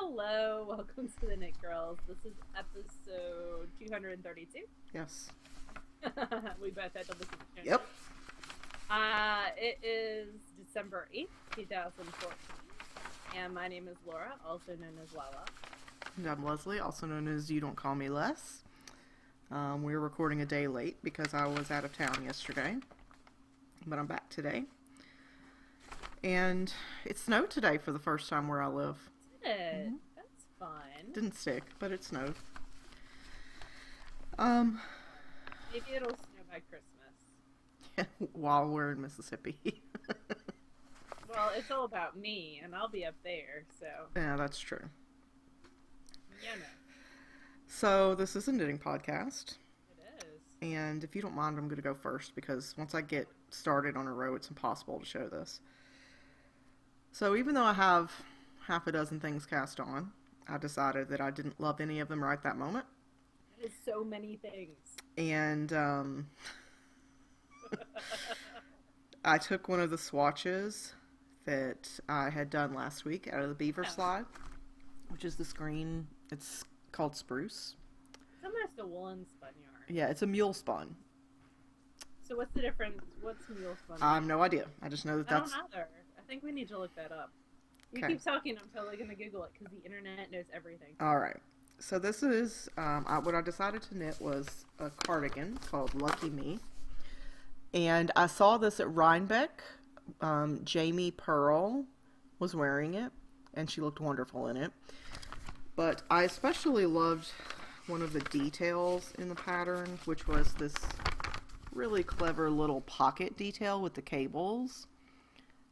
Hello, welcome to the Knit Girls. This is episode 232. Yes. We both had to listen to it. Yep. It is December 8th, 2014, and my name is Laura, also known as Lala. And I'm Leslie, also known as You Don't Call Me Les. We're recording a day late because I was out of town yesterday, but I'm back today. And it snowed today for the first time where I live. Did it? Mm-hmm. That's fun. Didn't stick, but it snowed. Maybe it'll snow by Christmas. While we're in Mississippi. Well, it's all about me, and I'll be up there, so. Yeah, that's true. You know. So, this is a knitting podcast. It is. And if you don't mind, I'm going to go first because once I get started on a row, it's impossible to show this. So, even though I have half a dozen things cast on, I decided that I didn't love any of them right that moment. It is so many things. And I took one of the swatches that I had done last week out of the beaver slide, which is this green. It's called spruce. It's almost a woolen spun yarn. Yeah, it's a mule spun. So what's the difference? What's mule spun? I have no idea. I just know that that's... I don't either. I think we need to look that up. You Okay. keep talking, I'm totally going to Google it because the internet knows everything. All right. So this is, what I decided to knit was a cardigan called Lucky Me. And I saw this at Rhinebeck. Jamie Pearl was wearing it, and she looked wonderful in it. But I especially loved one of the details in the pattern, which was this really clever little pocket detail with the cables.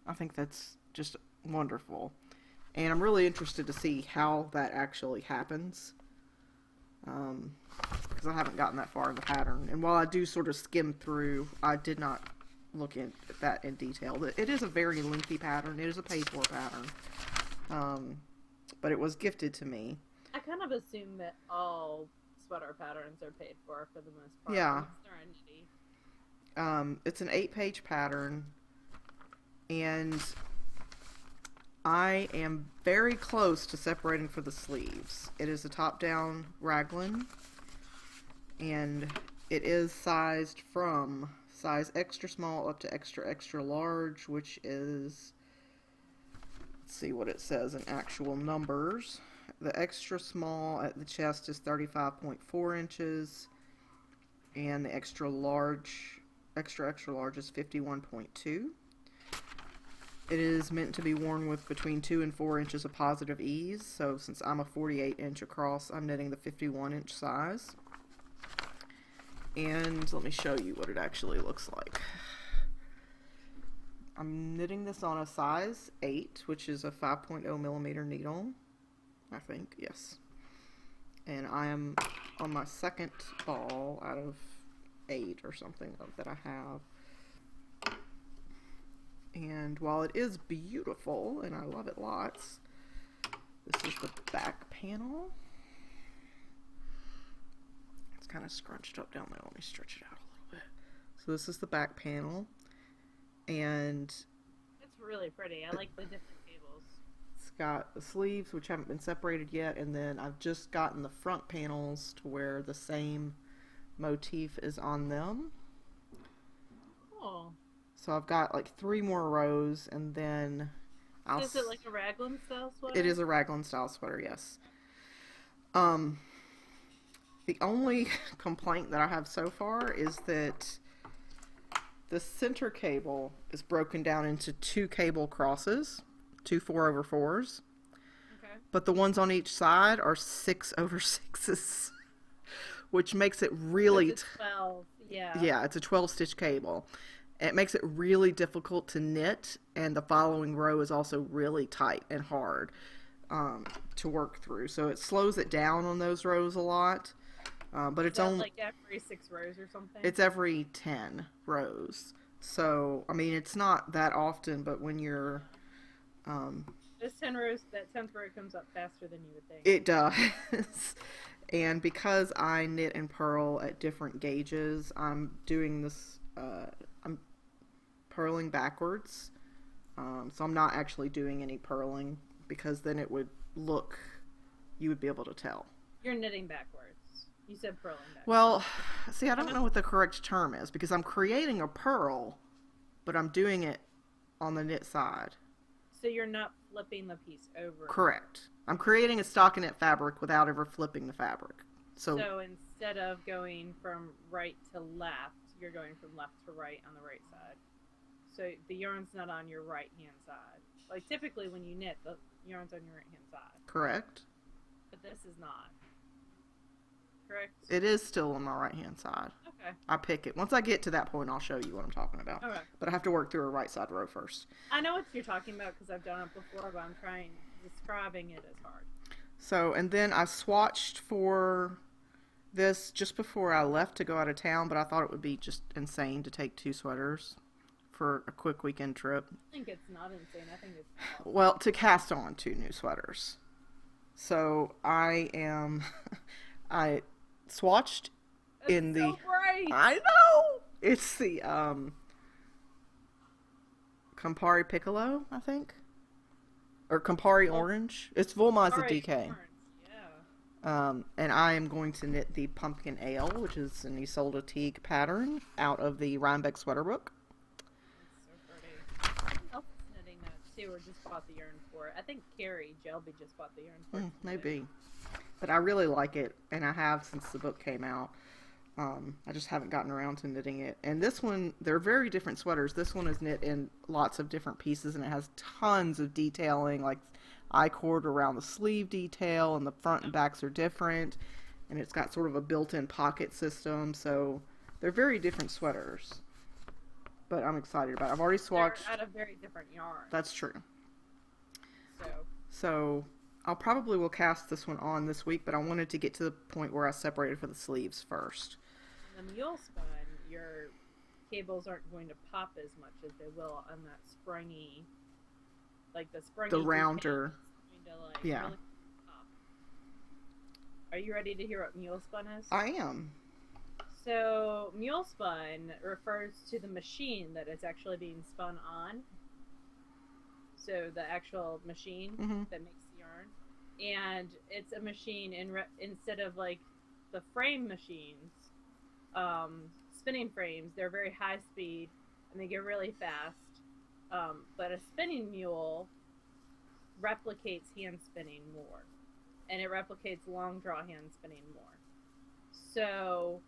I think that's just wonderful. And I'm really interested to see how that actually happens. Because I haven't gotten that far in the pattern. And while I do sort of skim through, I did not look at that in detail. It is a very lengthy pattern. It is a paid-for pattern. But it was gifted to me. I kind of assume that all sweater patterns are paid for the most part. Yeah. They're nitty. It's an 8-page pattern. And I am very close to separating for the sleeves. It is a top-down raglan, and it is sized from size extra small up to extra extra large, which is, let's see what it says in actual numbers. The extra small at the chest is 35.4 inches, and the extra extra large is 51.2. It is meant to be worn with between 2 and 4 inches of positive ease. So since I'm a 48 inch across, I'm knitting the 51 inch size. And let me show you what it actually looks like. I'm knitting this on a size 8, which is a 5.0 millimeter needle. I think, yes. And I am on my second ball out of 8 or something that I have. And while it is beautiful, and I love it lots, this is the back panel. It's kind of scrunched up down there. Let me stretch it out a little bit. So this is the back panel. And it's really pretty. I like the different cables. It's got the sleeves, which haven't been separated yet, and then I've just gotten the front panels to where the same motif is on them. Cool. So I've got like 3 more rows, and then Is it like a raglan style sweater? It is a raglan style sweater, yes. The only complaint that I have so far is that the center cable is broken down into 2 cable crosses, 2 4/4s. Okay. But the ones on each side are 6/6s, which makes it really... It's 12, yeah. Yeah, it's a 12-stitch cable. It makes it really difficult to knit, and the following row is also really tight and hard to work through. So it slows it down on those rows a lot. But it's only like every 6 rows or something? It's every 10 rows. So, I mean, it's not that often, but when you're... Those 10 rows, that 10th row comes up faster than you would think. It does. And because I knit and purl at different gauges, I'm doing this... I'm purling backwards, so I'm not actually doing any purling because then it would look you would be able to tell. You're knitting backwards. You said purling backwards. Well, see, I don't know what the correct term is, because I'm creating a purl, but I'm doing it on the knit side. So you're not flipping the piece over. Correct. I'm creating a stockinette fabric without ever flipping the fabric. So instead of going from right to left, you're going from left to right on the right side. So the yarn's not on your right hand side. Like typically when you knit, the yarn's on your right hand side. Correct. But this is not. Correct? It is still on my right hand side. Okay. I pick it. Once I get to that point, I'll show you what I'm talking about. Okay. But I have to work through a right side row first. I know what you're talking about because I've done it before, but I'm trying, describing it is hard. So, and then I swatched for this just before I left to go out of town, but I thought it would be just insane to take 2 sweaters for a quick weekend trip. I think it's not insane. I think it's awesome. Well, to cast on 2 new sweaters. So I swatched in the. So bright. I know it's the Campari Piccolo, I think, or Campari Orange. It's Volmai's a DK. Orange, yeah. And I am going to knit the Pumpkin Ale, which is an Isolde Teague pattern, out of the Rhinebeck sweater book. It's so pretty. Someone else is knitting that too, or just bought the yarn for it. I think Carrie Jelby just bought the yarn for it. Maybe. But I really like it, and I have since the book came out. I just haven't gotten around to knitting it. And this one, they're very different sweaters. This one is knit in lots of different pieces, and it has tons of detailing, like I-cord around the sleeve detail, and the front and backs are different. And it's got sort of a built-in pocket system, so they're very different sweaters. But I'm excited about it. I've already swatched. They're out of very different yarn. That's true. So I'll probably will cast this one on this week, but I wanted to get to the point where I separated for the sleeves first. the mule spun, your cables aren't going to pop as much as they will on that springy, like the springy. The rounder. Yeah. Really pop. Are you ready to hear what mule spun is? I am. So mule spun refers to the machine that it's actually being spun on. So the actual machine that makes the yarn, and it's a machine instead of like the frame machines, spinning frames. They're very high speed and they get really fast. But a spinning mule replicates hand spinning more, and it replicates long draw hand spinning more. So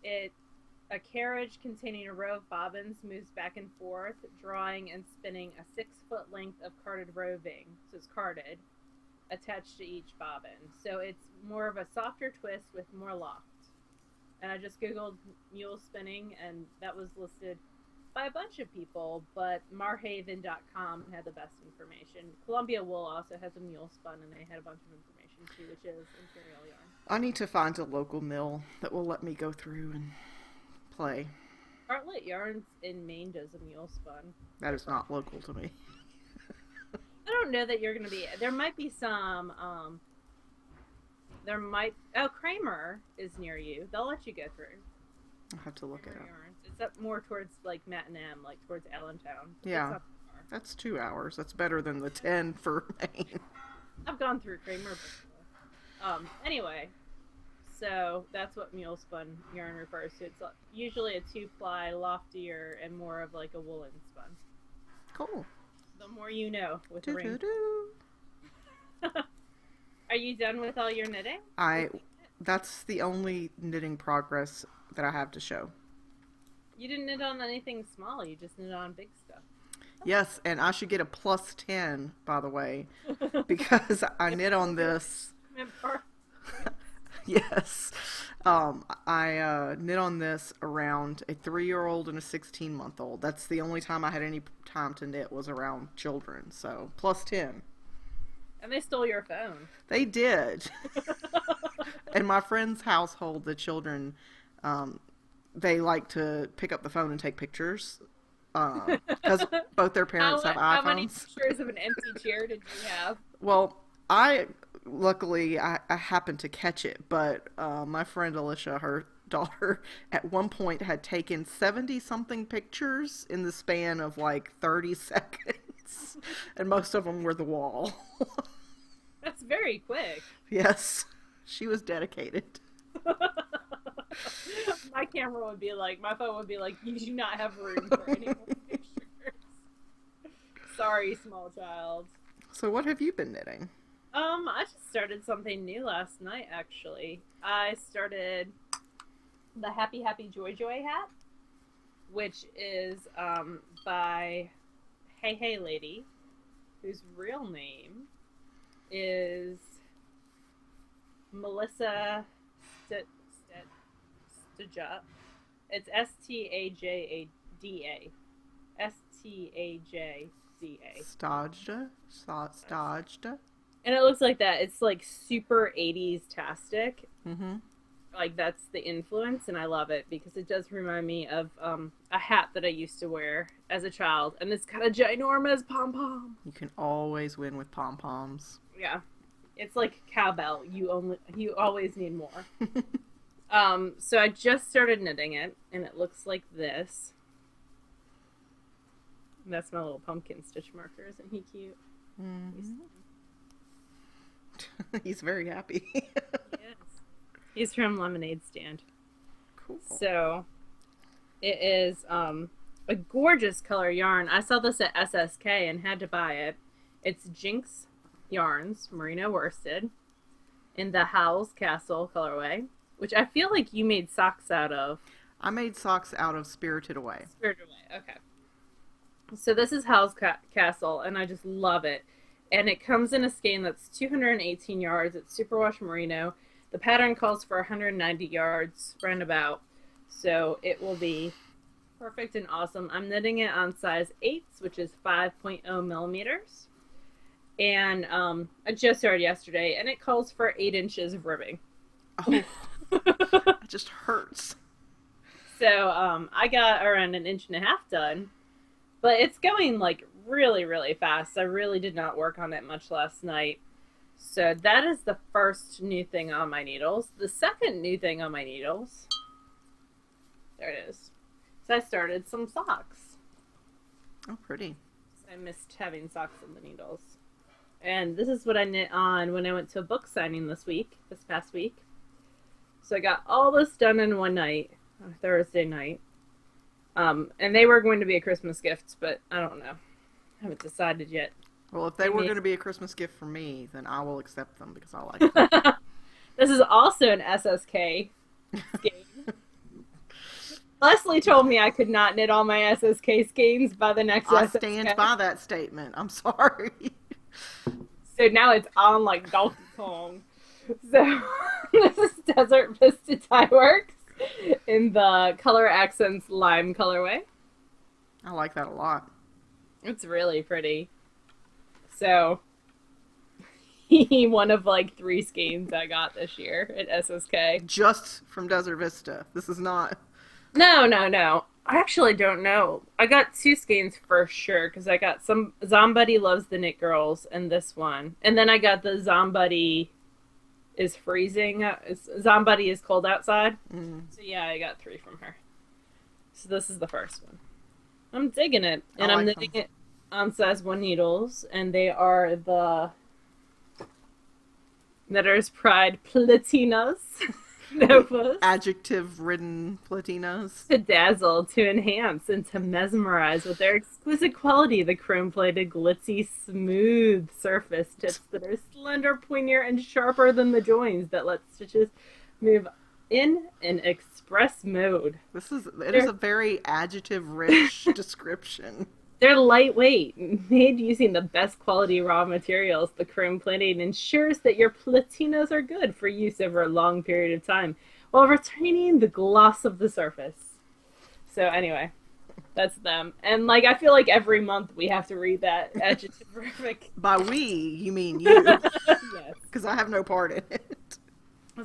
a carriage containing a row of bobbins moves back and forth, drawing and spinning a 6-foot length of carded roving, so it's carded, attached to each bobbin. So it's more of a softer twist with more loft. And I just googled mule spinning, and that was listed by a bunch of people, but marhaven.com had the best information. Columbia Wool also has a mule spun, and they had a bunch of information too, which is Imperial Yarn. I need to find a local mill that will let me go through and play. Bartlett Yarns in Maine does a mule spun. That is not local to me. I don't know that you're going to be... There might be some... Oh, Kramer is near you. They'll let you go through. I'll have to look Kramer it up. Yarns. It's up more towards, like, Matt and M, like, towards Allentown. Yeah. That's 2 hours. That's better than the 10 for Maine. I've gone through Kramer before. Anyway... So that's what mule spun yarn refers to. It's usually a 2-ply, loftier, and more of like a woolen spun. Cool. The more you know with the ring. Are you done with all your knitting? That's the only knitting progress that I have to show. You didn't knit on anything small. You just knit on big stuff. Yes, and I should get a +10, by the way, because I knit on this. Yes. I knit on this around a 3-year-old and a 16-month-old. That's the only time I had any time to knit was around children. So, +10. And they stole your phone. They did. In my friend's household, the children, they like to pick up the phone and take pictures. Because both their parents have iPhones. How many pictures of an empty chair did you have? Well, luckily, I happened to catch it, but my friend Alicia, her daughter, at one point had taken 70-something pictures in the span of like 30 seconds, and most of them were the wall. That's very very quick. Yes, she was dedicated. My camera would be like, my phone would be like, you do not have room for any more pictures. Sorry, small child. So what have you been knitting? I just started something new last night, actually. I started the Happy Happy Joy Joy hat, which is by Hey Hey Lady, whose real name is Melissa Stajada. It's Stajada. Stajada. Stajada. And it looks like that. It's like super 80s tastic. Mm-hmm. Like that's the influence, and I love it because it does remind me of a hat that I used to wear as a child, and it's got a ginormous pom-pom. You can always win with pom-poms. Yeah. It's like cowbell. You always need more. So I just started knitting it, and it looks like this. And that's my little pumpkin stitch marker. Isn't he cute? Mm-hmm. He's very happy. Yes. He's from Lemonade Stand. Cool. So it is a gorgeous color yarn. I saw this at SSK and had to buy it. It's Jinx Yarns, merino worsted, in the Howl's Castle colorway, which I feel like you made socks out of. I made socks out of Spirited Away. Spirited Away, okay. So this is Howl's Castle, and I just love it. And it comes in a skein that's 218 yards. It's superwash merino. The pattern calls for 190 yards, roundabout. So it will be perfect and awesome. I'm knitting it on size 8s, which is 5.0 millimeters. And I just started yesterday, and it calls for 8 inches of ribbing. Oh, it just hurts. So I got around 1.5 inches done, but it's going like really, really fast. I really did not work on it much last night. So that is the first new thing on my needles. The second new thing on my needles, there it is. So I started some socks. Oh, pretty. I missed having socks on the needles. And this is what I knit on when I went to a book signing this past week. So I got all this done in one night, on Thursday night. And they were going to be a Christmas gift, but I don't know. I haven't decided yet. Well, if they were going to be a Christmas gift for me, then I will accept them because I like them. This is also an SSK skein. Leslie told me I could not knit all my SSK skeins by the next I SSK. stand by that statement. I'm sorry. So now it's on like Donkey Kong. So this is Desert Vista Dye Works in the Color Accents Lime colorway. I like that a lot. It's really pretty. So, one of like 3 skeins I got this year at SSK. Just from Desert Vista. This is not... No. I actually don't know. I got 2 skeins for sure, because I got some Zombuddy Loves the TheKnitGirlls and this one. And then I got the Zombuddy is Freezing. Zombuddy is Cold Outside. Mm. So yeah, I got 3 from her. So this is the first one. I'm digging it. And I'm knitting it on size 1 needles, and they are the Knitter's Pride Platinas. Novas. Adjective-ridden platinas. To dazzle, to enhance, and to mesmerize with their exquisite quality, the chrome-plated, glitzy, smooth surface tips that are slender, pointier, and sharper than the joins that let stitches move in an express mode. It is a very adjective-rich description. They're lightweight, made using the best quality raw materials. The chrome plating ensures that your platinas are good for use over a long period of time, while retaining the gloss of the surface. So anyway, that's them. And like, I feel like every month we have to read that adjective-rific. By we, you mean you. Yes. Because I have no part in it.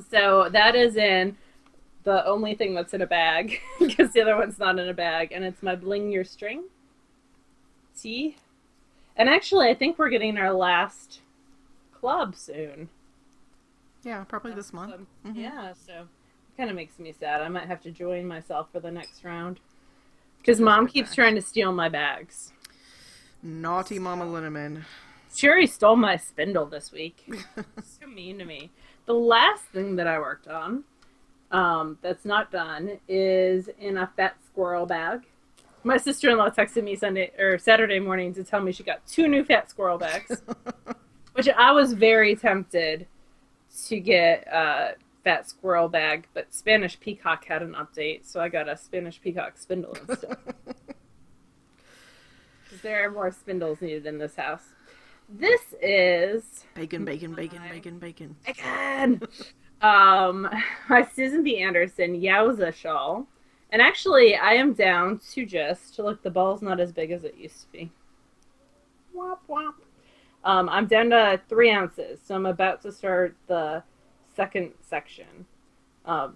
So that is in the only thing that's in a bag, because the other one's not in a bag, and it's my Bling Your String tee. And actually, I think we're getting our last club soon. Yeah, probably this month. Mm-hmm. Yeah, so it kind of makes me sad. I might have to join myself for the next round. Because Mom keeps trying to steal my bags. Naughty Mama Linneman. Sherry stole my spindle this week. So mean to me. The last thing that I worked on, that's not done, is in a fat squirrel bag. My sister-in-law texted me Saturday morning to tell me she got 2 new fat squirrel bags, which I was very tempted to get a fat squirrel bag, but Spanish Peacock had an update, so I got a Spanish Peacock spindle instead. Because there are more spindles needed in this house. This is bacon. My Susan B. Anderson Yowza shawl. And actually, I am down to look, the ball's not as big as it used to be. Womp womp. I'm down to 3 ounces, so I'm about to start the second section. Or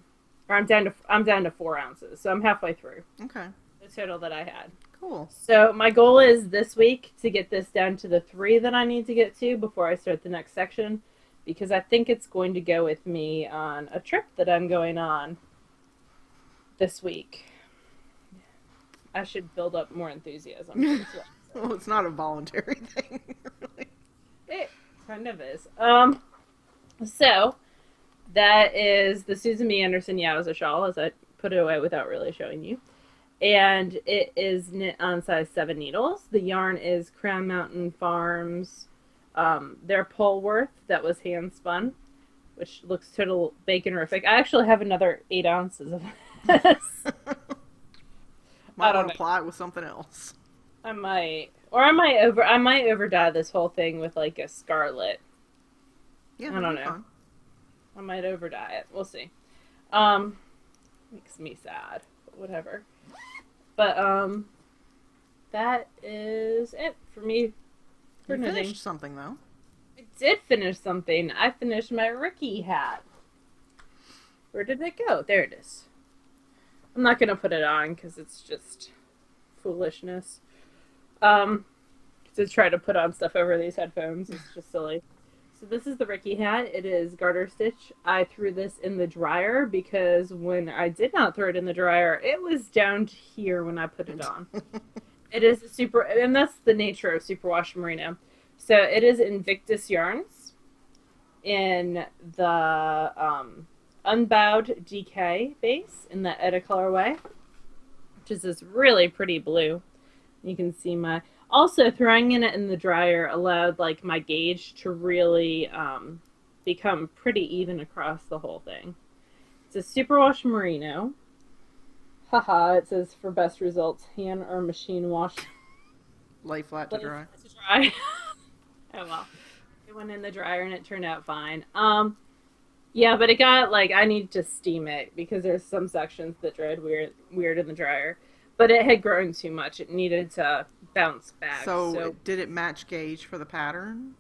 I'm down to 4 ounces, so I'm halfway through. Okay. The total that I had. Cool. So my goal is this week to get this down to the 3 that I need to get to before I start the next section, because I think it's going to go with me on a trip that I'm going on this week. I should build up more enthusiasm. Well, it's not a voluntary thing, really. It kind of is. So that is the Susan B. Anderson Yowza shawl, as I put it away without really showing you. And it is knit on size 7 needles. The yarn is Crown Mountain Farms, their Polworth that was hand spun, which looks total bacon-rific. I actually have another 8 ounces of this. Might want to apply it with something else. I might, or I might over dye this whole thing with like a scarlet. Yeah, I don't know. Fun. I might over dye it. We'll see. Makes me sad, but whatever. But that is it for me. For knitting. Finished something though. I did finish something. I finished my Ricky hat. Where did it go? There it is. I'm not gonna put it on because it's just foolishness. To try to put on stuff over these headphones is just silly. So this is the Ricky hat. It is garter stitch. I threw this in the dryer because when I did not throw it in the dryer, it was down to here when I put it on. It is a super, and that's the nature of superwash merino. So it is Invictus yarns in the unbowed DK base in the Edda colorway, which is this really pretty blue. You can see my, also throwing it in the dryer allowed like my gauge to really become pretty even across the whole thing. It's a superwash merino. Haha, it says for best results, hand or machine wash. Lay flat to dry. Oh well. It went in the dryer and it turned out fine. Yeah, but it got like, I need to steam it because there's some sections that dried weird in the dryer. But it had grown too much. It needed to bounce back. So did it match gauge for the pattern?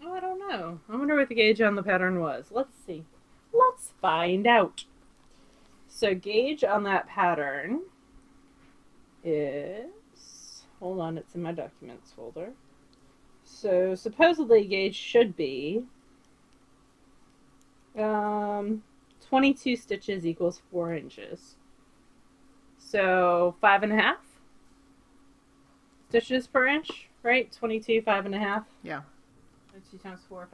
Oh, I don't know. I wonder what the gauge on the pattern was. Let's see. Let's find out. So gauge on that pattern is, hold on, it's in my documents folder. So supposedly gauge should be 22 stitches equals 4 inches. So 5.5 stitches per inch, right? 22, 5.5. Yeah. 22 times 4,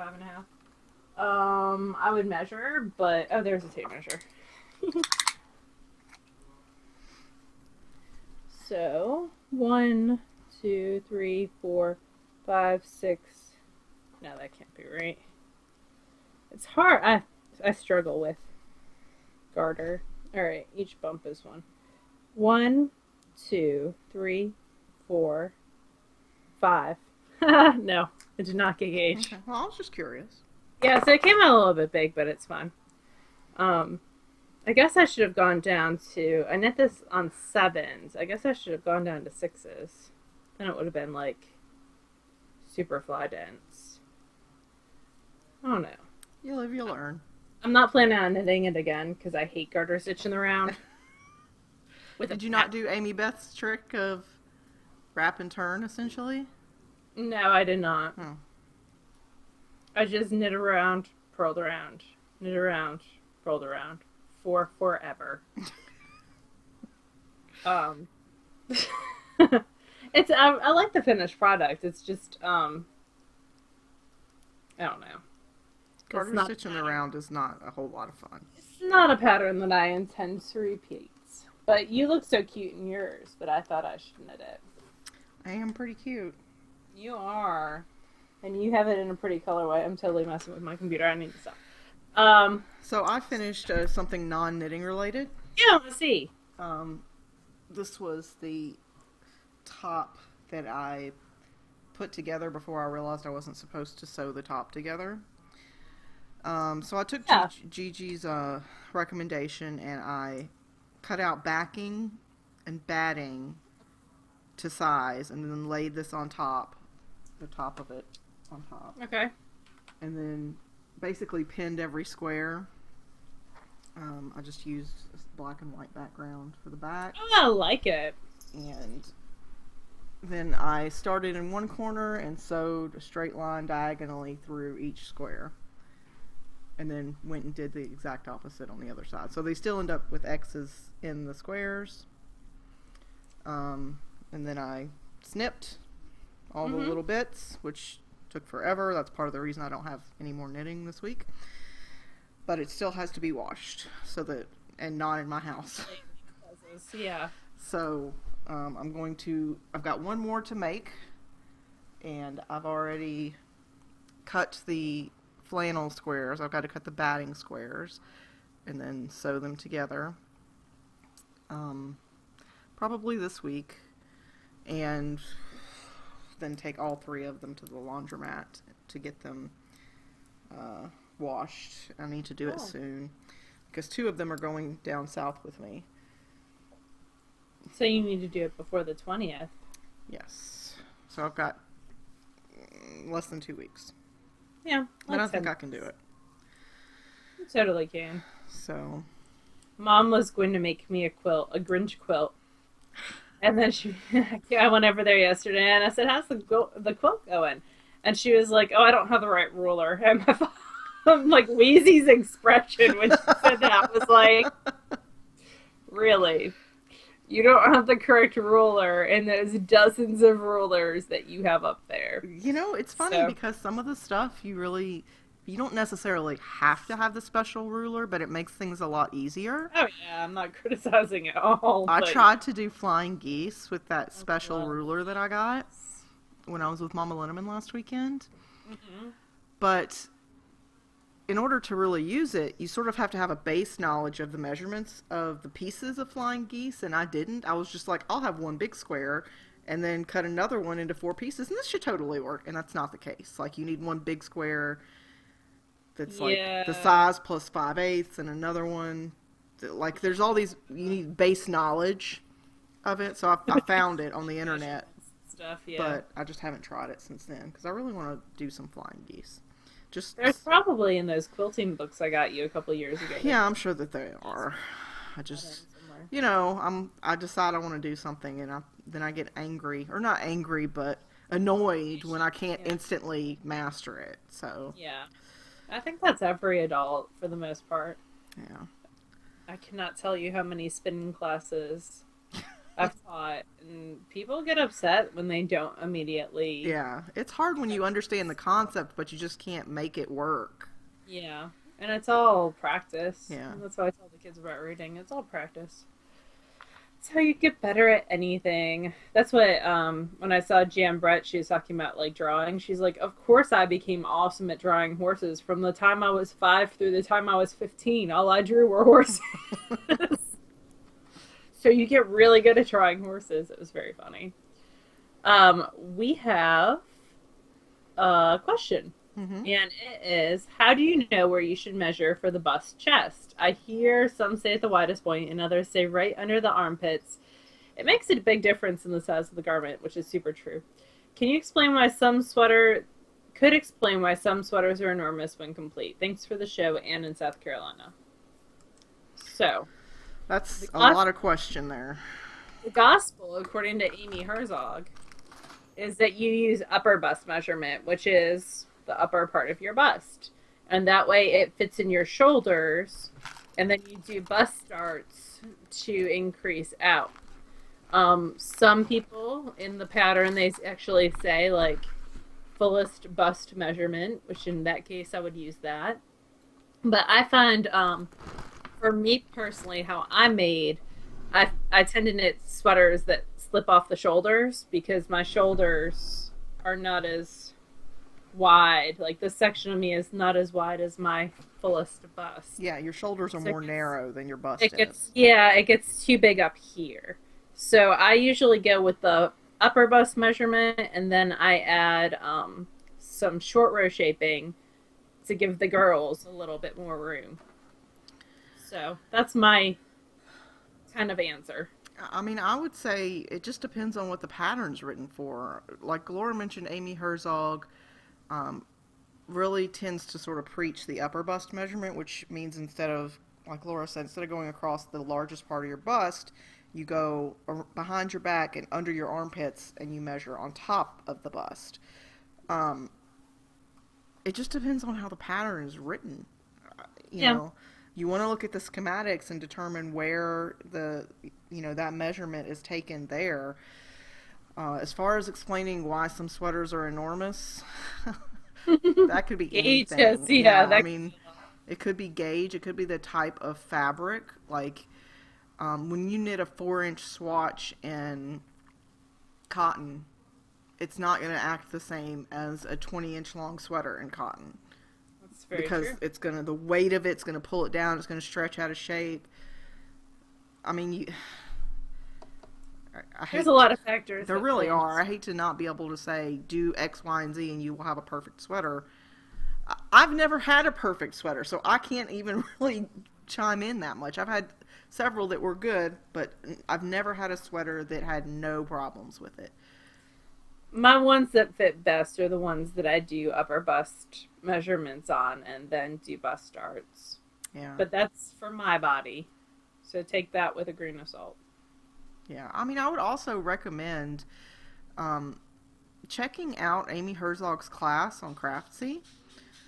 5.5. I would measure, but oh, there's a tape measure. So 1, 2, 3, 4, 5, 6. No, that can't be right. It's hard. I struggle with garter. All right, each bump is 1. 1, 2, 3, 4, 5. No, I did not get gauge. Okay. Well, I was just curious. Yeah, so it came out a little bit big, but it's fine. I guess I should have gone down to, I knit this on 7s. I guess I should have gone down to 6s. Then it would have been like super fly dense. I don't know. You live, you learn. I'm not planning on knitting it again because I hate garter stitching around. Did you not do Amy Beth's trick of wrap and turn, essentially? No, I did not. Oh. I just knit around, purled around, knit around, purled around, for forever. It's I like the finished product. It's just I don't know. Garter stitching around is not a whole lot of fun. It's not a pattern that I intend to repeat. But you look so cute in yours, but I thought I should knit it. I am pretty cute. You are. And you have it in a pretty colorway. I'm totally messing with my computer. I need to stop. So I finished something non-knitting related. Yeah, let's see. This was the top that I put together before I realized I wasn't supposed to sew the top together. So I took Gigi's recommendation and I cut out backing and batting to size and then laid this on top, the top of it on top. Okay. And then basically pinned every square. I just used a black and white background for the back. Oh, I like it. And then I started in one corner and sewed a straight line diagonally through each square. And then went and did the exact opposite on the other side. So they still end up with X's in the squares. And then I snipped all the little bits, which took forever. That's part of the reason I don't have any more knitting this week. But it still has to be washed, so that, and not in my house. Yeah. So I've got one more to make, and I've already cut the flannel squares. I've got to cut the batting squares and then sew them together. Probably this week, and then take all three of them to the laundromat to get them washed. I need to do it soon because two of them are going down south with me. So you need to do it before the 20th. Yes. So I've got less than 2 weeks. Yeah. And I think I can do it. You totally can. So. Mom was going to make me a quilt, a Grinch quilt. And then I went over there yesterday and I said, how's the quilt going? And she was like, oh, I don't have the right ruler. And like Wheezy's expression when she said that was like, really? You don't have the correct ruler in those dozens of rulers that you have up there. You know, it's funny because some of the stuff you don't necessarily have to have the special ruler, but it makes things a lot easier. Oh yeah, I'm not criticizing at all. I tried to do flying geese with that special ruler that I got when I was with Mama Linneman last weekend. But in order to really use it, you sort of have to have a base knowledge of the measurements of the pieces of flying geese, and I didn't. I was just like, I'll have one big square and then cut another one into 4 pieces, and this should totally work, and that's not the case. Like, you need one big square that's like the size plus 5/8 and another one. Like, there's all these, you need base knowledge of it, so I found it on the internet. Stuff, but I just haven't tried it since then, because I really want to do some flying geese. There's probably in those quilting books I got you a couple years ago. Yeah, I'm sure that they are. I just, you know, I decide I want to do something, and then I get angry, or not angry, but annoyed when I can't instantly master it. So yeah, I think that's every adult for the most part. Yeah, I cannot tell you how many spinning classes I've taught, and people get upset when they don't immediately. Yeah, it's hard when you understand the concept, but you just can't make it work. Yeah, and it's all practice. Yeah, and that's why I tell the kids about reading. It's all practice. It's how you get better at anything. That's what when I saw Jan Brett, she was talking about like drawing. She's like, of course I became awesome at drawing horses from the time I was 5 through the time I was 15. All I drew were horses. So you get really good at drawing horses. It was very funny. We have a question. And it is, how do you know where you should measure for the bust chest? I hear some say at the widest point and others say right under the armpits. It makes a big difference in the size of the garment, which is super true. Can you explain why some sweaters are enormous when complete? Thanks for the show, Ann in South Carolina. So... that's a lot of question there. The gospel, according to Amy Herzog, is that you use upper bust measurement, which is the upper part of your bust. And that way it fits in your shoulders, and then you do bust starts to increase out. Some people in the pattern, they actually say, like, fullest bust measurement, which in that case I would use that. But I find, for me personally, how I'm made, I tend to knit sweaters that slip off the shoulders because my shoulders are not as wide. Like this section of me is not as wide as my fullest bust. Yeah, your shoulders are So more narrow than your bust it gets is. yeah, it gets too big up here. So I usually go with the upper bust measurement, and then I add some short row shaping to give the girls a little bit more room. So that's my kind of answer. I mean, I would say it just depends on what the pattern's written for. Like Laura mentioned, Amy Herzog um, really tends to sort of preach the upper bust measurement, which means instead of, like Laura said, instead of going across the largest part of your bust, you go behind your back and under your armpits and you measure on top of the bust. Um, it just depends on how the pattern is written. You know, you want to look at the schematics and determine where that measurement is taken there. As far as explaining why some sweaters are enormous, that could be anything. I mean, it could be gauge. It could be the type of fabric. Like when you knit a 4-inch swatch in cotton, it's not going to act the same as a 20-inch long sweater in cotton. That's very because true. The weight of it's gonna pull it down. It's gonna stretch out of shape. I mean, There's a lot of factors. There really are. I hate to not be able to say do X, Y, and Z and you will have a perfect sweater. I've never had a perfect sweater, so I can't even really chime in that much. I've had several that were good, but I've never had a sweater that had no problems with it. My ones that fit best are the ones that I do upper bust measurements on and then do bust darts. Yeah. But that's for my body. So take that with a grain of salt. Yeah. I mean, I would also recommend checking out Amy Herzog's class on Craftsy.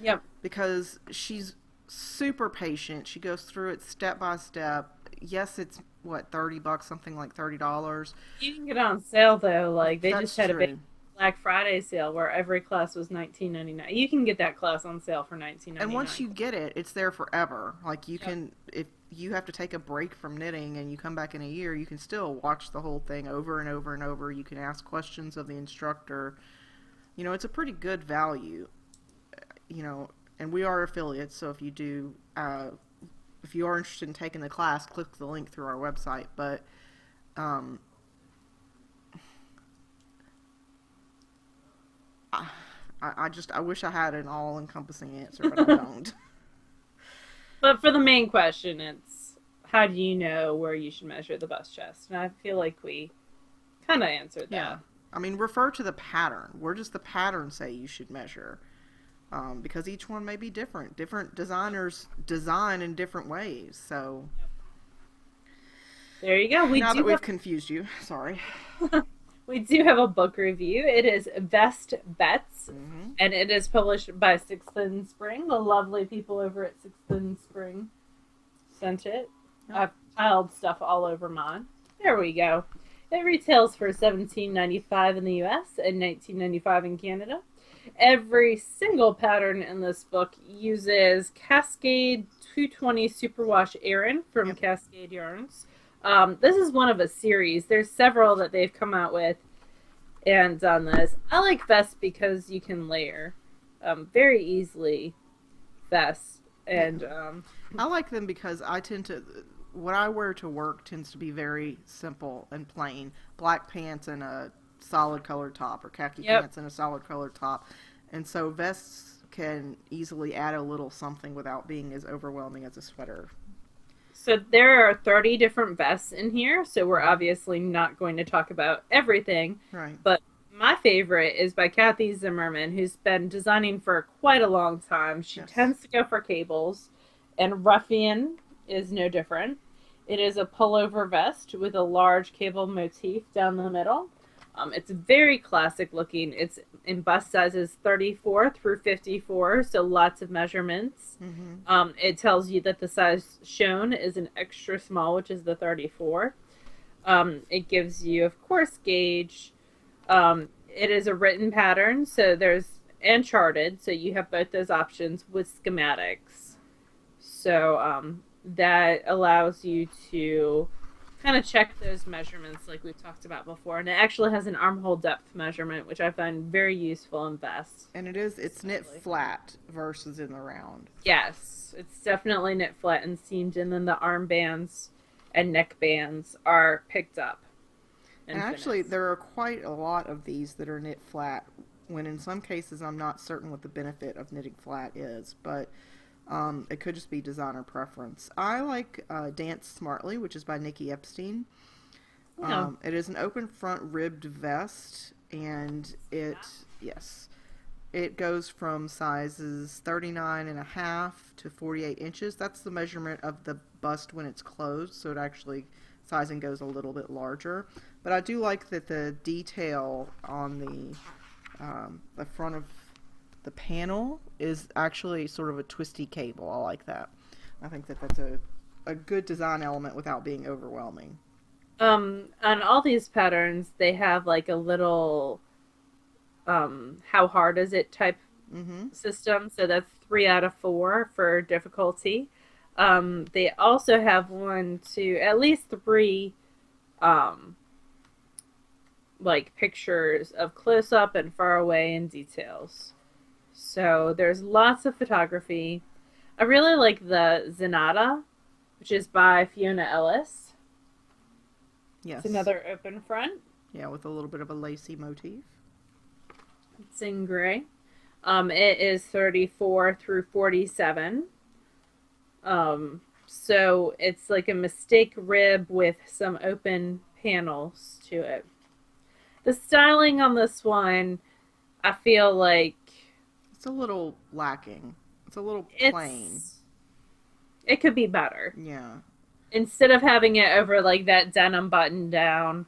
Yep. Because she's super patient. She goes through it step by step. Yes, it's what, $30, something like $30. You can get it on sale though. Like they That's just had true. a big Black Friday sale where every class was $19.99. You can get that class on sale for $19.99. And once you get it, it's there forever. Like you can, if you have to take a break from knitting and you come back in a year, you can still watch the whole thing over and over and over. You can ask questions of the instructor. You know, it's a pretty good value. You know, and we are affiliates, so if you are interested in taking the class, click the link through our website. But I wish I had an all-encompassing answer, but I don't. But for the main question, it's how do you know where you should measure the bust chest? And I feel like we kind of answered that. Yeah. I mean, refer to the pattern. Where does the pattern say you should measure? Because each one may be different. Different designers design in different ways. So there you go. Now that we've confused you, sorry. We do have a book review. It is Vest Bets, and it is published by Sixth and Spring. The lovely people over at Sixth and Spring sent it. I've piled stuff all over mine. There we go. It retails for $17.95 in the US and $19.95 in Canada. Every single pattern in this book uses Cascade 220 Superwash Aran from Cascade Yarns. This is one of a series. There's several that they've come out with and done this. I like vests because you can layer very easily vests. And I like them because what I wear to work tends to be very simple and plain. Black pants and a solid colored top, or khaki pants and a solid colored top. And so vests can easily add a little something without being as overwhelming as a sweater. So there are 30 different vests in here, so we're obviously not going to talk about everything. Right. But my favorite is by Kathy Zimmerman, who's been designing for quite a long time. She tends to go for cables, and Ruffian is no different. It is a pullover vest with a large cable motif down the middle. It's very classic looking. It's in bust sizes 34 through 54, so lots of measurements. It tells you that the size shown is an extra small, which is the 34. It gives you, of course, gauge. It is a written pattern, so there's and charted, so you have both those options with schematics. So that allows you to kind of check those measurements like we've talked about before. And it actually has an armhole depth measurement, which I find very useful and best. And it's knit flat versus in the round. Yes, it's definitely knit flat and seamed, and then the armbands and neck bands are picked up. And actually, there are quite a lot of these that are knit flat, when in some cases I'm not certain what the benefit of knitting flat is, but it could just be designer preference. I like Dance Smartly, which is by Nikki Epstein. Yeah. It is an open front ribbed vest, and it goes from sizes 39.5 to 48 inches. That's the measurement of the bust when it's closed, so it actually sizing goes a little bit larger. But I do like that the detail on the front of the panel is actually sort of a twisty cable. I like that. I think that that's a good design element without being overwhelming. On all these patterns, they have like a little how hard is it type system. So that's 3 out of 4 for difficulty. They also have 1 to at least 3 like pictures of close up and far away and details. So there's lots of photography. I really like the Zenata, which is by Fiona Ellis. Yes. It's another open front. Yeah, with a little bit of a lacy motif. It's in gray. It is 34 through 47. So it's like a mistake rib with some open panels to it. The styling on this one, I feel like it's a little lacking. It's a little plain. It could be better. Yeah. Instead of having it over like that denim button down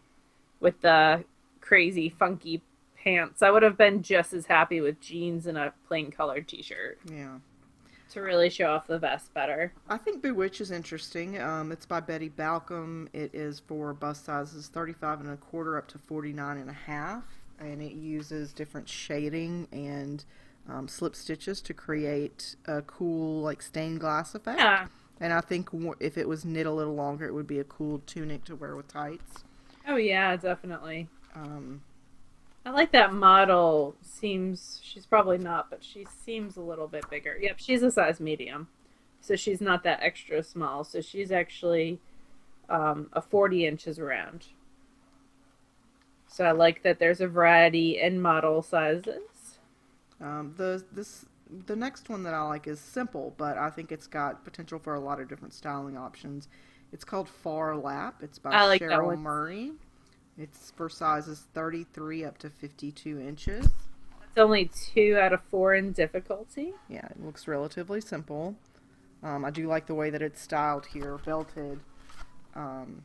with the crazy funky pants, I would have been just as happy with jeans and a plain colored t-shirt. Yeah. To really show off the vest better. I think Bewitch is interesting. It's by Betty Balcom. It is for bust sizes 35.25 up to 49.5, and it uses different shading and slip stitches to create a cool like stained glass effect. Yeah. And I think if it was knit a little longer, it would be a cool tunic to wear with tights. Oh yeah, definitely. I like that model. She's probably not, but she seems a little bit bigger. Yep, she's a size medium. So she's not that extra small. So she's actually a 40 inches around. So I like that there's a variety in model sizes. The next one that I like is simple, but I think it's got potential for a lot of different styling options. It's called Far Lap. It's by Cheryl Murray. It's for sizes 33 up to 52 inches. It's only 2 out of 4 in difficulty. Yeah, it looks relatively simple. I do like the way that it's styled here, belted. And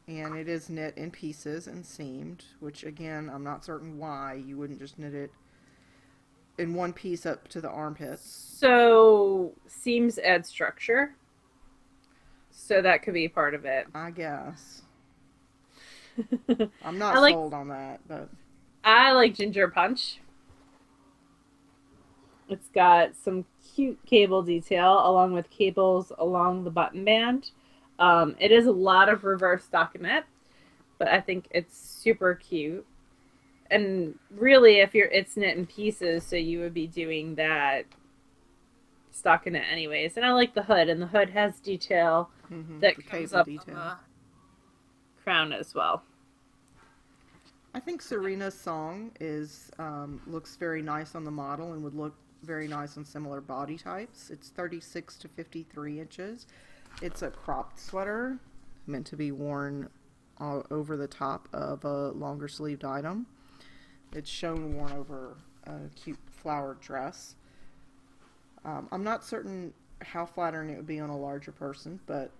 it is knit in pieces and seamed, which again, I'm not certain why you wouldn't just knit it in one piece up to the armpits. So seams add structure. So that could be part of it. I guess. I'm not sold on that, but I like Ginger Punch. It's got some cute cable detail along with cables along the button band. It is a lot of reverse stockinette, but I think it's super cute. And really, it's knit in pieces, so you would be doing that stockinette anyways. And I like the hood, and the hood has detail that comes up on the crown as well. I think Serena's song looks very nice on the model and would look very nice on similar body types. It's 36 to 53 inches. It's a cropped sweater meant to be worn over the top of a longer sleeved item. It's shown worn over a cute flowered dress. I'm not certain how flattering it would be on a larger person, but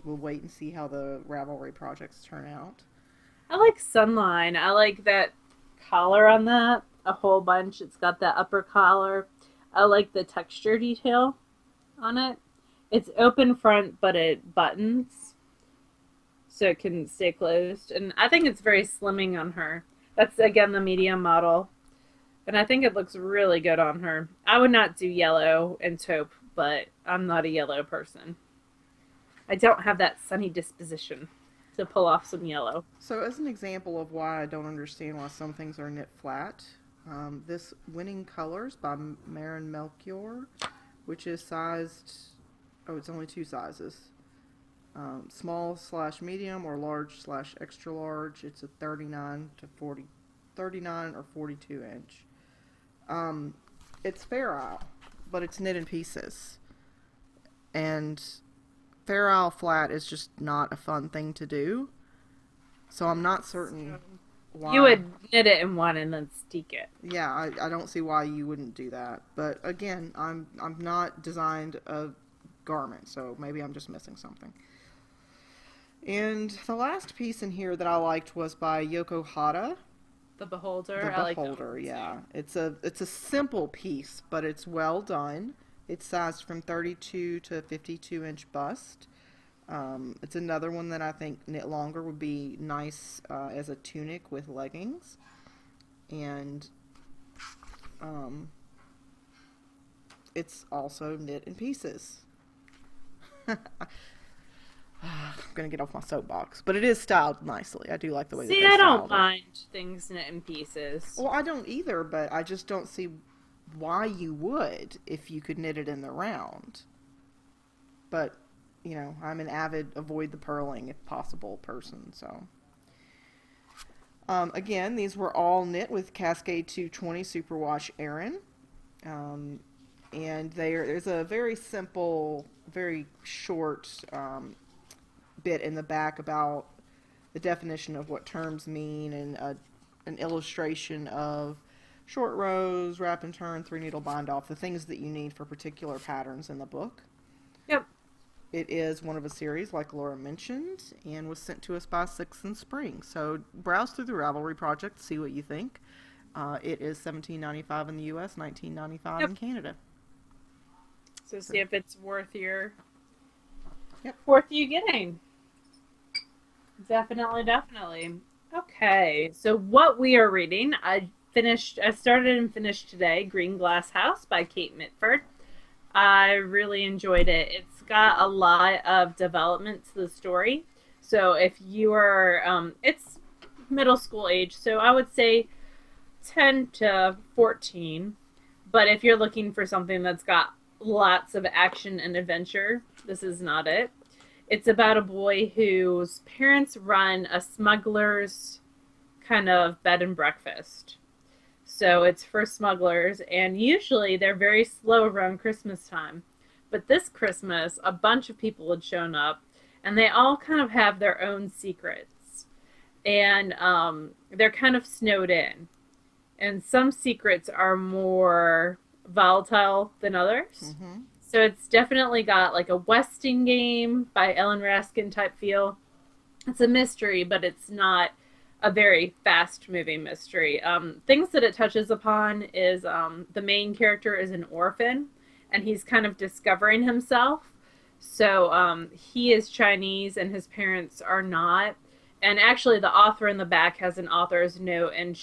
we'll wait and see how the Ravelry projects turn out. I like Sunline. I like that collar on that a whole bunch. It's got that upper collar. I like the texture detail on it. It's open front, but it buttons, so it can stay closed. And I think it's very slimming on her. That's, again, the medium model. And I think it looks really good on her. I would not do yellow and taupe, but I'm not a yellow person. I don't have that sunny disposition to pull off some yellow. So, as an example of why I don't understand why some things are knit flat, this Winning Colors by Marin Melchior, which is sized, oh, it's only two sizes. Small slash medium or large slash extra large. It's a 39 to 40, 39 or 42 inch. It's Fair Isle, but it's knit in pieces. And Fair Isle flat is just not a fun thing to do. So I'm not certain why. You would knit it in one and then steek it. Yeah, I don't see why you wouldn't do that. But again, I'm not designed a garment, so maybe I'm just missing something. And the last piece in here that I liked was by Yoko Hata. The Beholder. The Beholder, yeah. It's a simple piece, but it's well done. It's sized from 32 to 52 inch bust. It's another one that I think knit longer would be nice as a tunic with leggings. And it's also knit in pieces. I'm gonna get off my soapbox, but it is styled nicely. I do like the way that they I don't styled mind things knit in pieces. Well, I don't either, but I just don't see why you would if you could knit it in the round. But, you know, I'm an avid avoid the purling if possible person, so. Again, these were all knit with Cascade 220 Superwash Aran. And there's a very simple, very short bit in the back about the definition of what terms mean and an illustration of short rows, wrap and turn, 3-needle bind off, the things that you need for particular patterns in the book. Yep. It is one of a series, like Laura mentioned, and was sent to us by Sixth and Spring. So browse through the Ravelry project, see what you think. It is $17.95 in the U.S., $19.95 in Canada. So see if it's worth Yep. worth you getting. Definitely. Okay, so what we are reading, I started and finished today, Green Glass House by Kate Mitford. I really enjoyed it. It's got a lot of development to the story. So if you are, it's middle school age, so I would say 10 to 14. But if you're looking for something that's got lots of action and adventure, this is not it. It's about a boy whose parents run a smuggler's kind of bed and breakfast. So it's for smugglers, and usually they're very slow around Christmas time. But this Christmas, a bunch of people had shown up, and they all kind of have their own secrets. And they're kind of snowed in. And some secrets are more volatile than others. Mm-hmm. So it's definitely got like a Westing game by Ellen Raskin type feel. It's a mystery, but it's not a very fast-moving mystery. Things that it touches upon is the main character is an orphan, and he's kind of discovering himself. So he is Chinese, and his parents are not. And actually, the author in the back has an author's note, and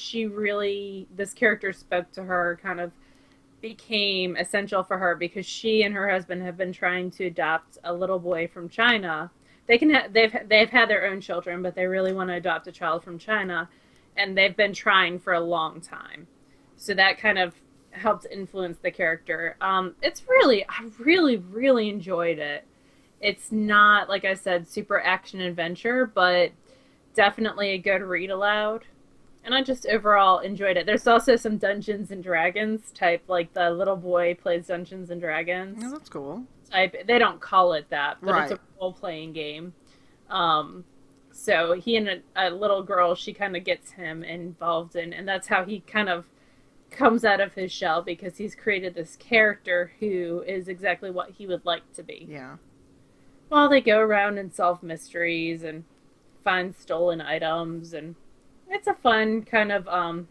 this character spoke to her, kind of became essential for her because she and her husband have been trying to adopt a little boy from China. They've had their own children, but they really want to adopt a child from China, and they've been trying for a long time. So that kind of helped influence the character. I really enjoyed it. It's not, like I said, super action adventure, but definitely a good read aloud. And I just overall enjoyed it. There's also some Dungeons and Dragons type, like the little boy plays Dungeons and Dragons. Oh, that's cool. Type. They don't call it that, but right. It's a role-playing game. So he and a little girl, she kind of gets him involved in, and that's how he kind of comes out of his shell, because he's created this character who is exactly what he would like to be. Yeah. Well, they go around and solve mysteries and find stolen items, and it's a fun kind of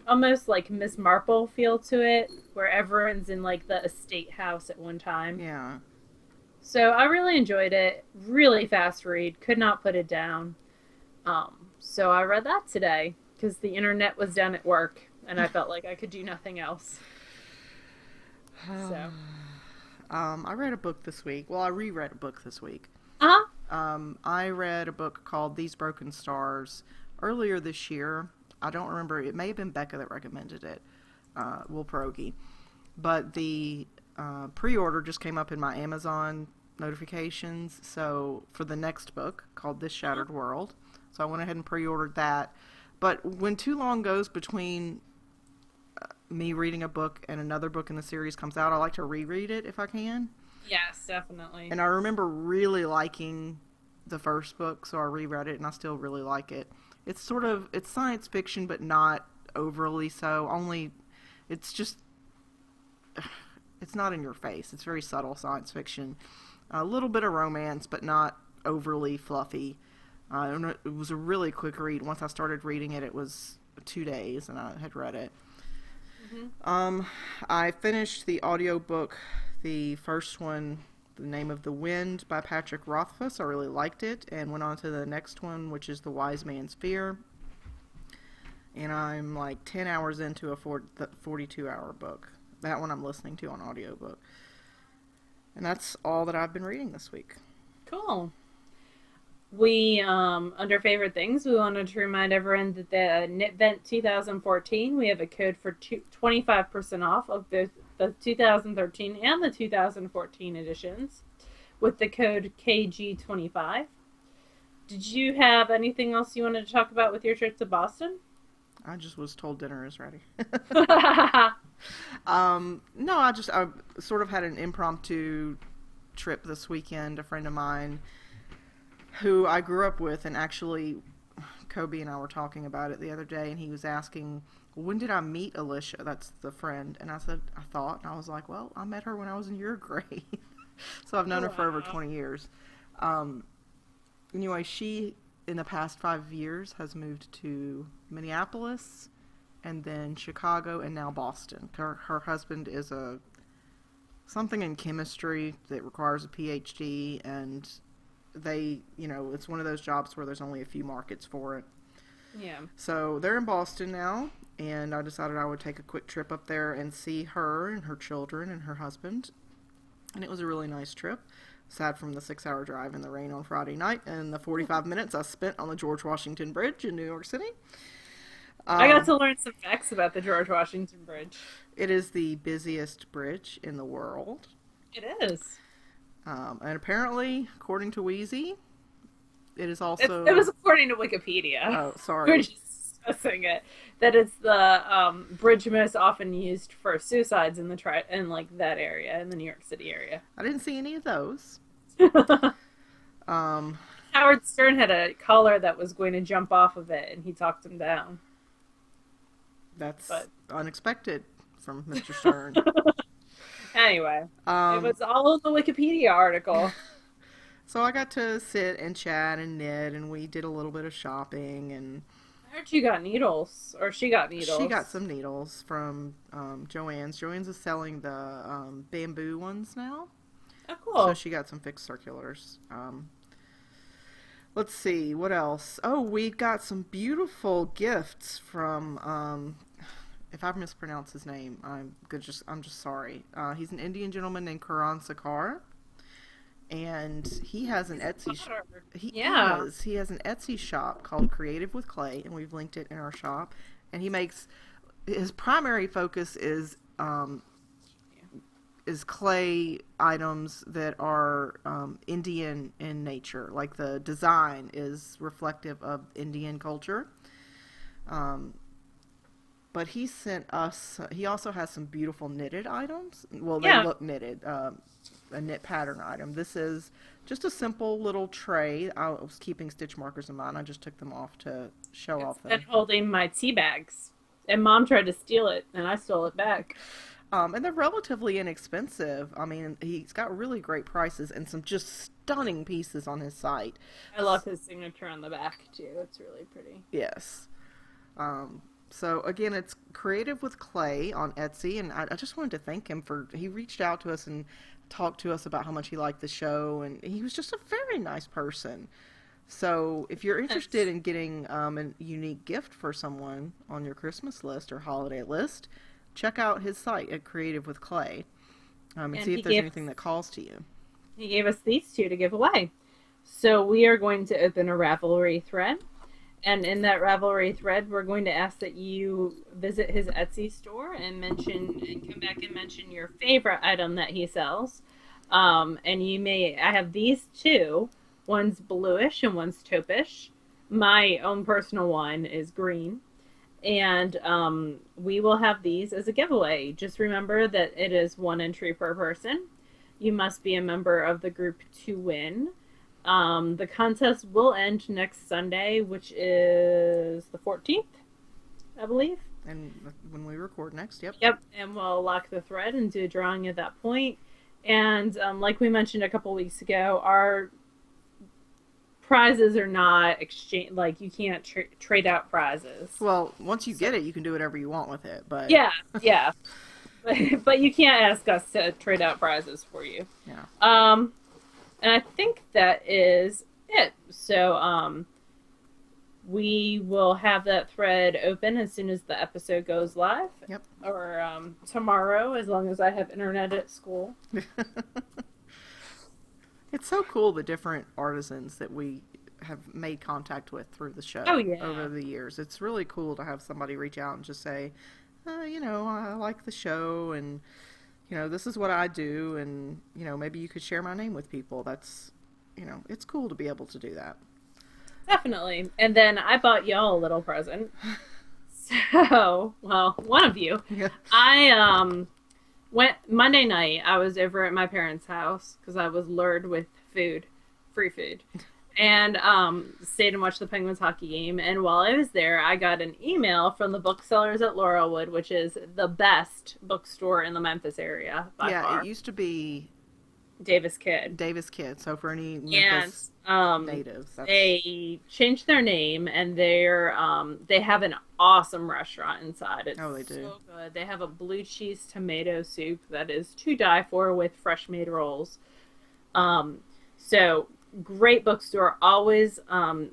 almost like Miss Marple feel to it, where everyone's in like the estate house at one time. Yeah. So I really enjoyed it. Really fast read. Could not put it down. So I read that today because the internet was down at work. and I felt like I could do nothing else. So. I read a book this week. Well, I reread a book this week. Uh-huh. I read a book called These Broken Stars earlier this year. I don't remember. It may have been Becca that recommended it. Will Pierogi. But the pre-order just came up in my Amazon notifications. So for the next book called This Shattered World. So I went ahead and pre-ordered that. But when too long goes between me reading a book and another book in the series comes out, I like to reread it if I can. Yes, definitely. And I remember really liking the first book, so I reread it, and I still really like it. It's science fiction, but not overly so. It's not in your face. It's very subtle science fiction. A little bit of romance, but not overly fluffy. It was a really quick read. Once I started reading it, it was 2 days, and I had read it. Mm-hmm. I finished the audiobook, the first one, The Name of the Wind by Patrick Rothfuss. I really liked it, and went on to the next one, which is The Wise Man's Fear. And I'm like 10 hours into a 42-hour book. That one I'm listening to on audiobook. And that's all that I've been reading this week. Cool. We, under favorite things, we wanted to remind everyone that the KnitVent 2014, we have a code for 25% off of both the 2013 and the 2014 editions with the code KG25. Did you have anything else you wanted to talk about with your trip to Boston? I just was told dinner is ready. No, I sort of had an impromptu trip this weekend. A friend of mine who I grew up with, and actually Kobe and I were talking about it the other day, and he was asking, when did I meet Alicia? That's the friend. And I said, I thought, and I was like, well, I met her when I was in your grade. So I've known her for over 20 years. Anyway, she, in the past 5 years, has moved to Minneapolis, and then Chicago, and now Boston. Her husband is something in chemistry that requires a PhD, and they, it's one of those jobs where there's only a few markets for it. Yeah. So they're in Boston now, and I decided I would take a quick trip up there and see her and her children and her husband. And it was a really nice trip, aside from the 6-hour drive in the rain on Friday night and the 45 minutes I spent on the George Washington Bridge in New York City. I got to learn some facts about the George Washington Bridge. It is the busiest bridge in the world. It is. And apparently, according to Wheezy, it is also... It was according to Wikipedia. Oh, sorry. We're just discussing it. That it's the bridge most often used for suicides in that area, in the New York City area. I didn't see any of those. Howard Stern had a caller that was going to jump off of it, and he talked him down. That's unexpected from Mr. Stern. Anyway, it was all in the Wikipedia article. So I got to sit and chat and knit, and we did a little bit of shopping. And I heard you got needles, or she got needles. She got some needles from Joann's. Joann's is selling the bamboo ones now. Oh, cool. So she got some fixed circulars. Let's see, what else? Oh, we got some beautiful gifts from... if I mispronounce his name, I'm just sorry. He's an Indian gentleman named Karan Sakar, and he has an Etsy shop. He has an Etsy shop called Creative with Clay, and we've linked it in our shop. And his primary focus is clay items that are Indian in nature. Like the design is reflective of Indian culture. But he sent us, he also has some beautiful knitted items. Well, they look knitted, a knit pattern item. This is just a simple little tray. I was keeping stitch markers in mine. I just took them off to show off them. And holding my tea bags. And Mom tried to steal it, and I stole it back. And they're relatively inexpensive. I mean, he's got really great prices and some just stunning pieces on his site. I love his signature on the back, too. It's really pretty. Yes. So, again, it's Creative with Clay on Etsy, and I just wanted to thank him he reached out to us and talked to us about how much he liked the show, and he was just a very nice person. So if you're interested in getting a unique gift for someone on your Christmas list or holiday list, check out his site at Creative with Clay, and see if there's anything that calls to you. He gave us these two to give away. So we are going to open a Ravelry thread. And in that Ravelry thread, we're going to ask that you visit his Etsy store and come back and mention your favorite item that he sells. And I have these two. One's bluish and one's taupish. My own personal one is green. And we will have these as a giveaway. Just remember that it is 1 entry per person. You must be a member of the group to win. The contest will end next Sunday, which is the 14th, I believe. And when we record next, yep. Yep, and we'll lock the thread and do a drawing at that point. And like we mentioned a couple weeks ago, our prizes are not exchange, like you can't trade out prizes. Well, once you get it, you can do whatever you want with it. But yeah. But you can't ask us to trade out prizes for you. Yeah. And I think that is it. So we will have that thread open as soon as the episode goes live. Yep. Or tomorrow, as long as I have internet at school. It's so cool, the different artisans that we have made contact with through the show over the years. It's really cool to have somebody reach out and just say, I like the show, and this is what I do, and maybe you could share my name with people. That's it's cool to be able to do that. Definitely. And then I bought y'all a little present. So, well, one of you. Yeah. I went Monday night. I was over at my parents' house because I was lured with free food, and stayed and watched the Penguins hockey game. And while I was there, I got an email from the booksellers at Laurelwood, which is the best bookstore in the Memphis area by far. It used to be Davis Kid. So for any Memphis natives, they changed their name, and they have an awesome restaurant inside. It's they do. So good. They have a blue cheese tomato soup that is to die for with fresh made rolls. So great bookstore, always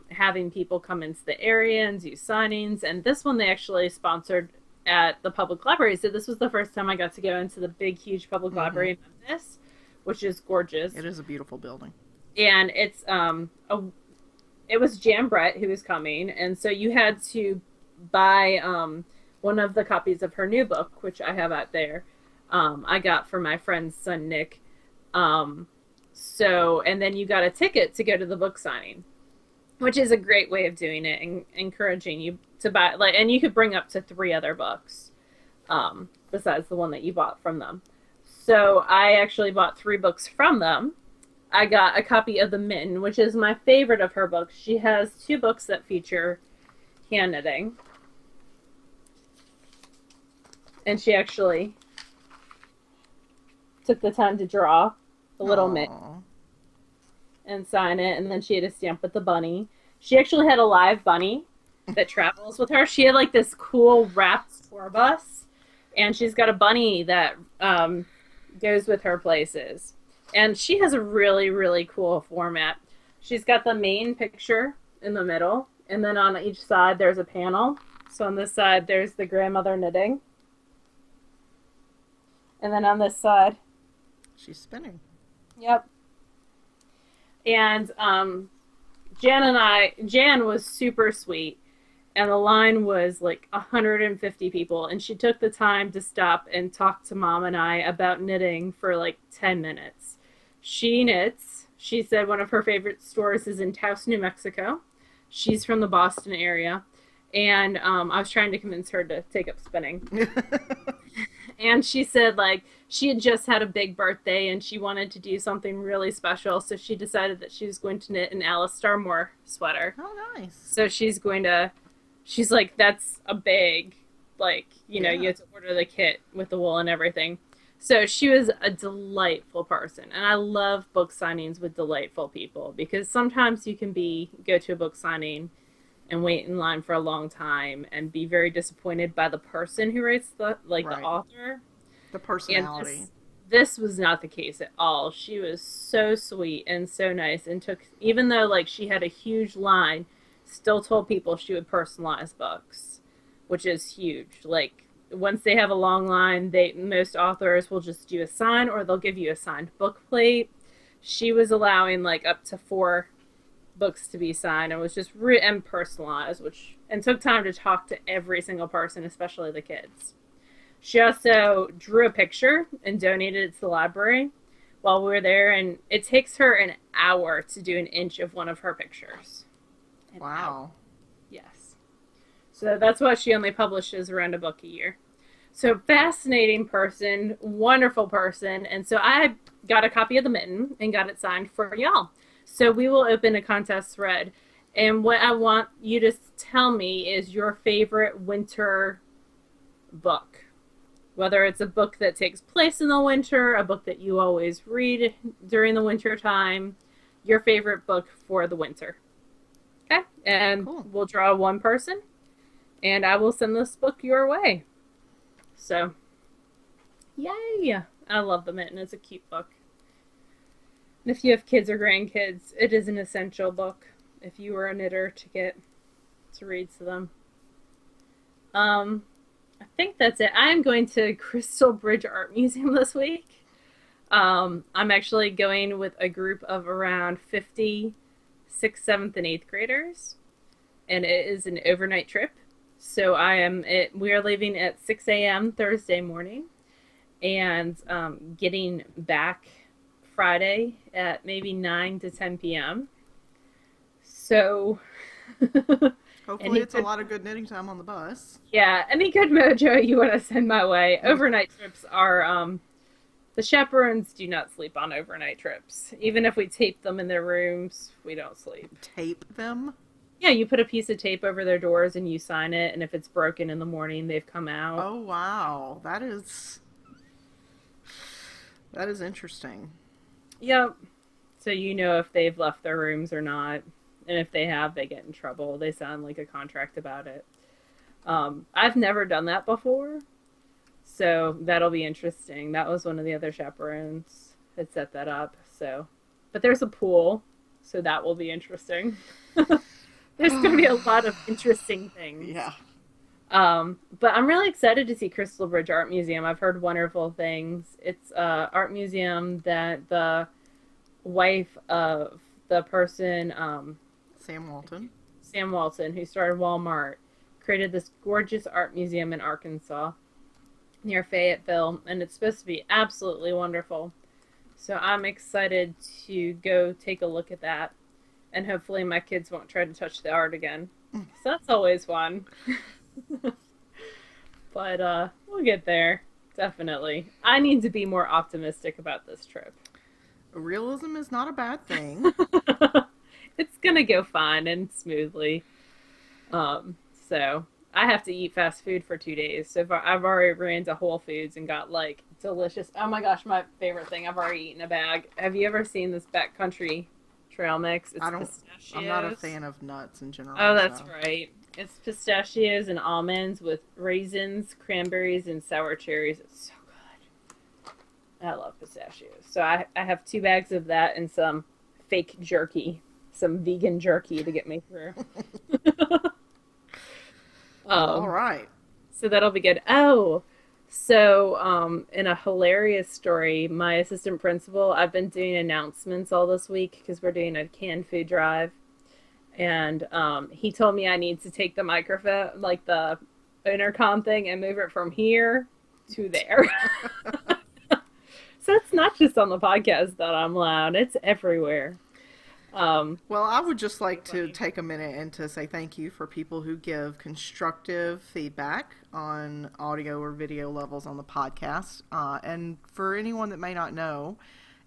having people come into the area and do signings. And this one they actually sponsored at the public library. So this was the first time I got to go into the big, huge public library in Memphis, which is gorgeous. It is a beautiful building. And it's it was Jan Brett who was coming, and so you had to buy one of the copies of her new book, which I have out there. I got for my friend's son Nick. So, and then you got a ticket to go to the book signing, which is a great way of doing it, and encouraging you to buy, and you could bring up to 3 other books, besides the one that you bought from them. So I actually bought 3 books from them. I got a copy of The Mitten, which is my favorite of her books. She has 2 books that feature hand knitting. And she actually took the time to draw the little mitten and sign it. And then she had a stamp with the bunny. She actually had a live bunny that travels with her. She had like this cool wrapped tour bus. And she's got a bunny that goes with her places. And she has a really, really cool format. She's got the main picture in the middle, and then on each side there's a panel. So on this side there's the grandmother knitting. And then on this side, she's spinning. Yep. And Jan was super sweet. And the line was like 150 people. And she took the time to stop and talk to Mom and I about knitting for like 10 minutes. She knits. She said one of her favorite stores is in Taos, New Mexico. She's from the Boston area. And I was trying to convince her to take up spinning. And she said like she had just had a big birthday and she wanted to do something really special. So she decided that she was going to knit an Alice Starmore sweater. Oh, nice. So she's like, that's a big, like, you have to order the kit with the wool and everything. So she was a delightful person. And I love book signings with delightful people, because sometimes you can go to a book signing and wait in line for a long time and be very disappointed by the person who writes the author. The personality. This was not the case at all. She was so sweet and so nice, and took, even though like she had a huge line, still told people she would personalize books, which is huge. Like once they have a long line, they most authors will just do a sign or they'll give you a signed book plate. She was allowing like up to 4 books to be signed and was just written personalized, which and took time to talk to every single person, especially the kids. She also drew a picture and donated it to the library while we were there, and it takes her an hour to do an inch of one of her pictures. Wow. Yes. So that's why she only publishes around a book a year. So fascinating person, wonderful person, and so I got a copy of the mitten and got it signed for y'all. So we will open a contest thread, and what I want you to tell me is your favorite winter book. Whether it's a book that takes place in the winter, a book that you always read during the winter time, your favorite book for the winter. Okay? And cool. We'll draw one person, and I will send this book your way. So, yay! I love the mitten. It's a cute book. And if you have kids or grandkids, it is an essential book if you were a knitter to get to read to them. I think that's it. I am going to Crystal Bridge Art Museum this week. I'm actually going with a group of around 50 6th, 7th, and 8th graders, and it is an overnight trip. So we are leaving at 6 a.m. Thursday morning, and getting back Friday at maybe 9 to 10 p.m. So hopefully it's a lot of good knitting time on the bus. Yeah, any good mojo you want to send my way. Overnight trips are, the chaperones do not sleep on overnight trips. Even if we tape them in their rooms, we don't sleep. Tape them? Yeah, you put a piece of tape over their doors and you sign it, and if it's broken in the morning, they've come out. Oh, wow. That is interesting. Yep. So you know if they've left their rooms or not. And if they have, they get in trouble. They sign like a contract about it. I've never done that before, so that'll be interesting. That was one of the other chaperones that set that up. So, but there's a pool, so that will be interesting. There's going to be a lot of interesting things. Yeah. But I'm really excited to see Crystal Bridge Art Museum. I've heard wonderful things. It's an art museum that the wife of the person, Sam Walton, who started Walmart, created this gorgeous art museum in Arkansas near Fayetteville, and it's supposed to be absolutely wonderful. So I'm excited to go take a look at that, and hopefully my kids won't try to touch the art again. So that's always fun. But we'll get there, definitely. I need to be more optimistic about this trip. Realism is not a bad thing. It's gonna go fine and smoothly. So I have to eat fast food for 2 days. So I've already ran to Whole Foods and got like delicious. Oh my gosh, my favorite thing! I've already eaten a bag. Have you ever seen this backcountry trail mix? It's pistachios. I'm not a fan of nuts in general. Oh, that's right. It's pistachios and almonds with raisins, cranberries, and sour cherries. It's so good. I love pistachios. So I have 2 bags of that and some fake jerky, some vegan jerky to get me through. All right. So that'll be good. Oh, so in a hilarious story, my assistant principal, I've been doing announcements all this week because we're doing a canned food drive. And he told me I need to take the microphone, like the intercom thing, and move it from here to there. So it's not just on the podcast that I'm loud. It's everywhere. Well, I would just like to take a minute and to say thank you for people who give constructive feedback on audio or video levels on the podcast. And for anyone that may not know,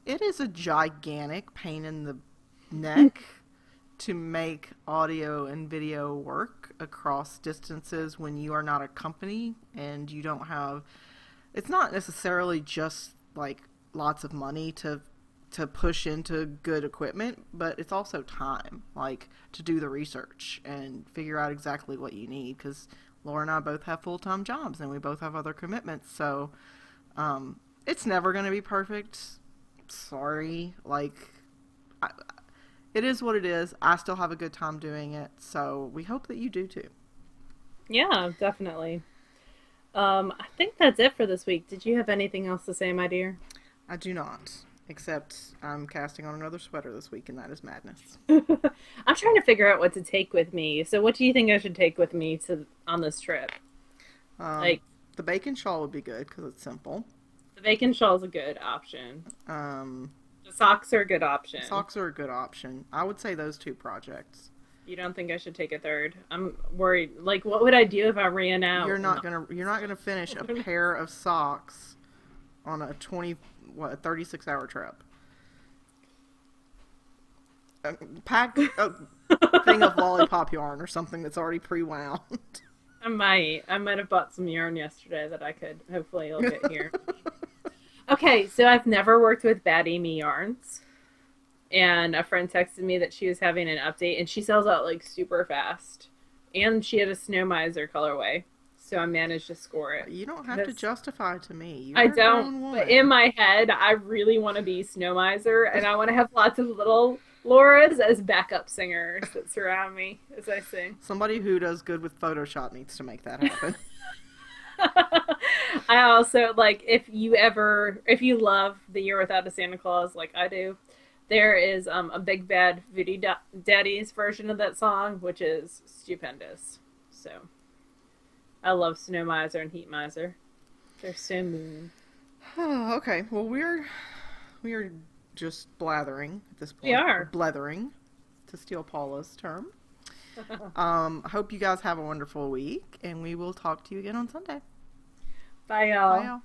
it is a gigantic pain in the neck to make audio and video work across distances when you are not a company and you don't have, it's not necessarily just like lots of money to push into good equipment, but it's also time, like to do the research and figure out exactly what you need, because Laura and I both have full-time jobs and we both have other commitments. So It's never going to be perfect. Sorry. Like, it is what it is. I still have a good time doing it, so we hope that you do too. Yeah, definitely. I think that's it for this week. Did you have anything else to say, my dear? I do not, except I'm casting on another sweater this week, and that is madness. I'm trying to figure out what to take with me. So, what do you think I should take with me on this trip? Like, The bacon shawl would be good because it's simple. the bacon shawl is a good option. The socks are a good option. Socks are a good option. I would say those two projects. You don't think I should take a third? I'm worried. Like, what would I do if I ran out? You're not gonna finish a pair of socks on a 36-hour trip. Pack a thing of lollipop yarn or something that's already pre-wound. I might have bought some yarn yesterday that I could hopefully get here. Okay, so I've never worked with Bad Amy yarns. And a friend texted me that she was having an update, and she sells out like super fast. And she had a Snow Miser colorway, so I managed to score it. You don't have to justify to me. I don't. But in my head, I really want to be Snow Miser, and I want to have lots of little Lauras as backup singers that surround me as I sing. Somebody who does good with Photoshop needs to make that happen. I also like if you love The Year Without a Santa Claus like I do. There is a Big Bad Voodoo Daddies version of that song, which is stupendous. So, I love Snow Miser and Heat Miser. They're so mean. Oh, okay. Well, we are just blathering at this point. We are. Blethering, to steal Paula's term. I hope you guys have a wonderful week, and we will talk to you again on Sunday. Bye, y'all. Bye, y'all.